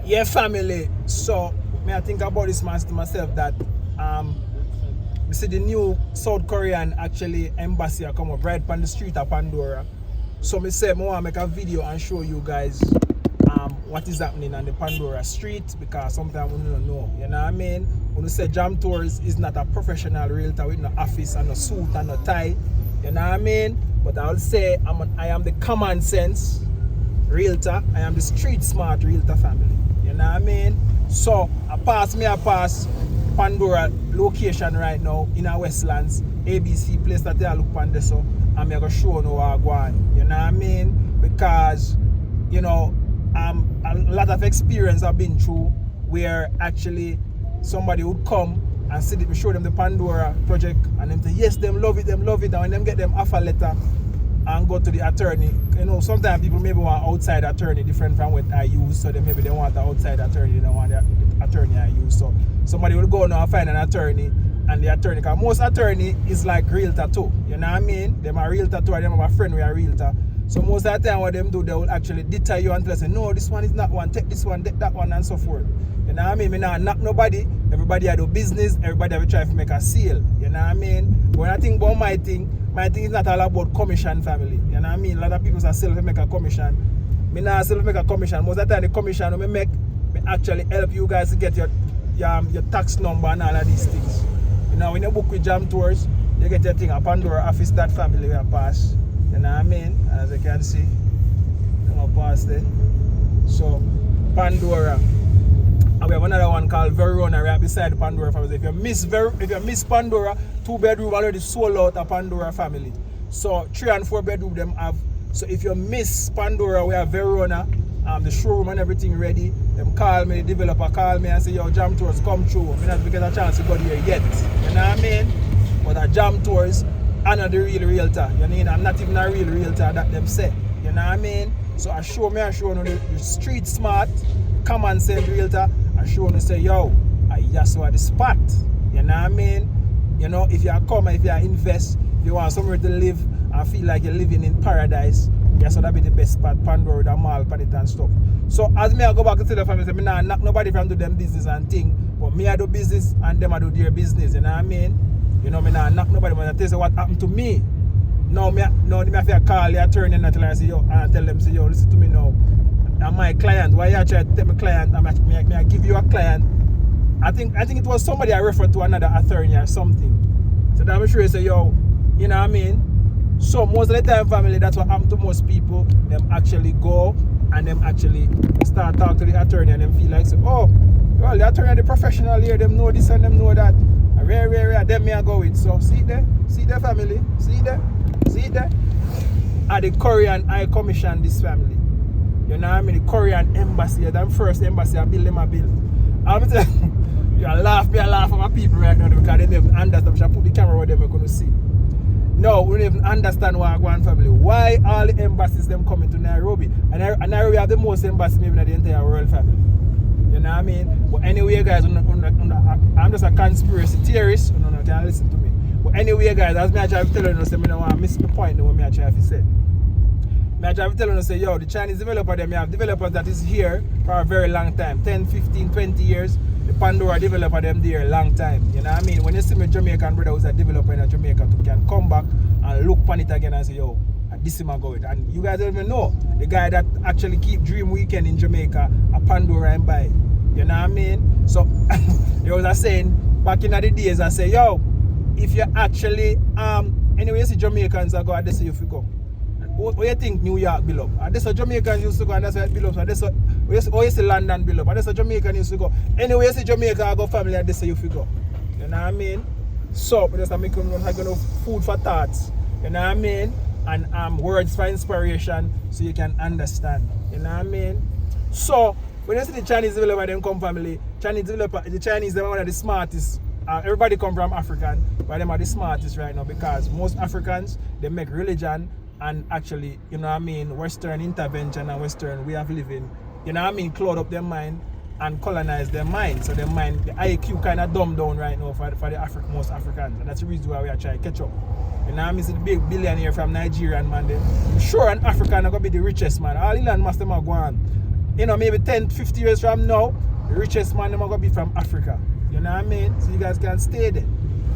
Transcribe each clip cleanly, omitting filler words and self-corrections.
Yeah, family. So, I think about this man to myself that we see the new South Korean actually embassy come up right on the street of Pandora. So I say I want to make a video and show you guys what is happening on the Pandora street, because sometimes we don't know. You know what I mean? When we say Jam Tours is not a professional realtor with no office and no suit and no tie. You know what I mean? But I'll say I am the common sense realtor. I am the street smart realtor family. You know what I mean? So I pass Pandora location right now in our Westlands, ABC place that they look on this, so I'm gonna show you how I go on. You know what I mean? Because you know, a lot of experience I've been through where actually somebody would come and see them, show them the Pandora project, and them say yes, them love it, and when them get them offer letter and go to the attorney. You know, sometimes people maybe want outside attorney different from what I use, so maybe they want the outside attorney, they don't want the attorney I use. So somebody will go now and find an attorney, and the attorney, because most attorney is like realtor too. You know what I mean? Them are realtor too, and them have a friend with a realtor. So most of the time what them do, they will actually deter you and tell us, no, this one is not one, take this one, take that one, and so forth. You know what I mean? Me not knock nobody. Everybody I do business, everybody will try to make a sale. You know what I mean? But when I think about my thing is not all about commission, family. You know what I mean? A lot of people are selling to make a commission. Me not sell to make a commission. Most of the time the commission we make, me actually help you guys to get your tax number and all of these things. You know, when you book with Jam Tours, you get your thing at Pandora office, that family will pass. You know what I mean? As you can see, I'm gonna pass there. So Pandora. And we have another one called Verona right beside Pandora family. If you miss Pandora, 2-bedroom already sold out a Pandora family. So 3 and 4 bedroom them have. So if you miss Pandora, we have Verona, the showroom and everything ready. Them call me, the developer call me and say, yo, Jam Tours come through. I not get a chance to go there yet. You know what I mean? But a Jam Tours, I'm not the real realtor. You know, I'm not even a real realtor that them say. You know what I mean? So I show you the street smart, common sense realtor. I show you say, yo, that's what the spot. You know what I mean? You know, if you come, if you invest, if you want somewhere to live and feel like you're living in paradise, that's what be the best spot, Pandora, the mall, pan it and stuff. So as me I go back to the family, say, me nah knock nobody from do them business and thing, but me I do business and them I do their business. You know what I mean? You know, me nah knock nobody, but I tell you what happened to me. Now me have to call the attorney and say, yo, and tell them, say, yo, listen to me now. I'm my client. Why you try to tell my client? I give you a client. I think it was somebody I referred to another attorney or something. So that I'm sure you say, yo, you know what I mean? So most of the time, family, that's what happens to most people. Them actually go and them actually start talk to the attorney and them feel like, so, oh, well, the attorney, the professional here, them know this and them know that. Rare, them me I go with. So see there, family, see there. At the Korean I commission this family. You know what I mean? The Korean embassy, the first embassy, I build them a bill. I'm telling you, I laugh at my people right now because they don't understand. I put the camera where they're going to see. No, we don't even understand why I go on family. Why all the embassies them coming to Nairobi? And Nairobi have the most embassies maybe in the entire world, family. You know what I mean? But anyway, guys, I'm just a conspiracy theorist. You know, can't listen to me. But anyway, guys, as me I try to tell you, I don't want to miss my point when I try to say. I try to tell you, say, yo, the Chinese developer, them have developers that is here for a very long time, 10, 15, 20 years. The Pandora developer, them there a long time. You know what I mean? When you see my Jamaican brother who's a developer in Jamaica, you can come back and look upon it again and say, yo, this is my go with. And you guys don't even know, the guy that actually keep Dream Weekend in Jamaica, a Pandora and buy. You know what I mean? So, there was a saying, back in the days, I say, yo, if you actually, anyway, you see Jamaicans are go, I say you go. What do you think New York build up? And that's what Jamaicans used to go, and that's why it build up. And that's what you see London build up, and that's what Jamaican used to go. Anyway, you see Jamaica I go family, and that's how you go. You know what I mean? So, but just to make you know, food for thoughts. You know what I mean? And words for inspiration, so you can understand. You know what I mean? So, when you see the Chinese developer, them come family, the Chinese, they're one of the smartest. Everybody come from African, but them are the smartest right now because most Africans, they make religion and actually, you know what I mean, Western intervention and Western way of living, you know what I mean, cloud up their mind and colonize their mind. So their mind, the IQ kind of dumb down right now for the most Africans. And that's the reason why we are trying to catch up. You know what I mean? See the big billionaire from Nigeria, man. I'm sure an African are going to be the richest, man. All Elon Musk them are going. you know, maybe 10, 50 years from now, the richest man them are gonna be from Africa. You know what I mean? So you guys can stay there.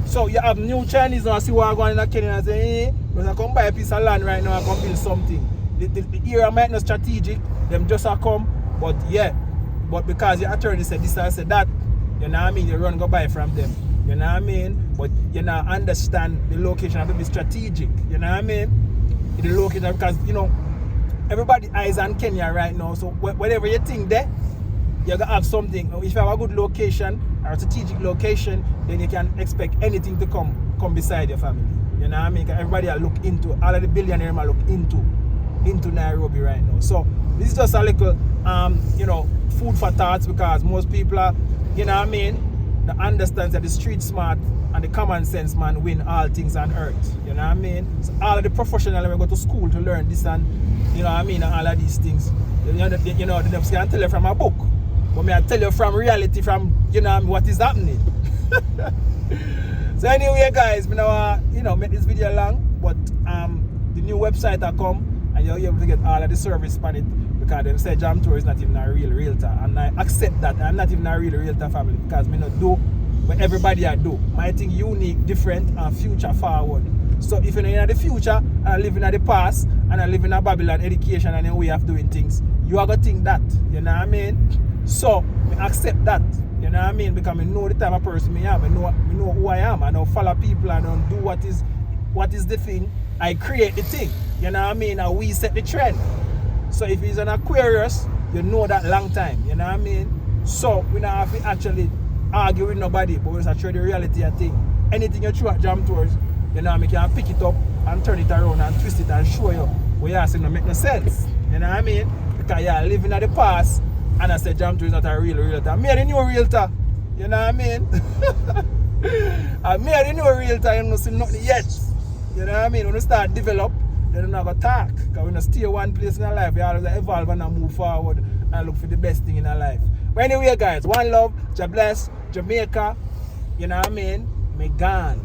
So you have new Chinese now see what going in Kenya and say, hey, I come buy a piece of land right now, I come build something. The area might not strategic, them just a come, but yeah. But because your attorney said this and said that, you know what I mean, you run go buy from them. You know what I mean? But you know, understand the location have to be strategic. You know what I mean? The location, because you know, everybody eyes on Kenya right now. So whatever you think there, you're gonna have something. If you have a good location or a strategic location, then you can expect anything to come beside your family. You know what I mean? Everybody are look into, all of the billionaires are look into Nairobi right now. So this is just a little you know, food for thoughts, because most people are, you know what I mean, they understand that the street smart and the common sense man win all things on earth. You know what I mean? So all of the professionals will go to school to learn this and, you know what I mean, and all of these things. You know, they just can't tell you from a book. But me I tell you from reality, from, you know, what is happening. So anyway guys, you know, make this video long, but the new website will come and you'll be able to get all of the service on it, because they say Jamaican is not even a real realtor, and I accept that. I'm not even a real realtor family, because me not do what everybody I do. My thing unique, different, and future forward. So if you're in the future and I live in the past and I live in a Babylon education and a way of doing things, you are gonna think that. You know what I mean? So I accept that. You know what I mean? Because I know the type of person I am. I know who I am. I don't follow people. I don't do what is the thing. I create the thing. You know what I mean? And we set the trend. So if he's an Aquarius, you know that long time. You know what I mean? So we don't have to actually argue with nobody, but we just show the reality of thing. Anything you throw at Jam Tours, you know, I can pick it up and turn it around and twist it and show you what you're saying don't make no sense. You know what I mean? Because you're living in the past and I said Jam Tour is not a real realtor. Me the new realtor. You know what I mean? And me the new realtor, you don't see nothing yet. You know what I mean? When you start develop, then you're not going to talk. Because when you stay one place in your life, you always evolve and move forward and look for the best thing in your life. But anyway guys, one love, God bless, Jamaica, you know what I mean? Me gone.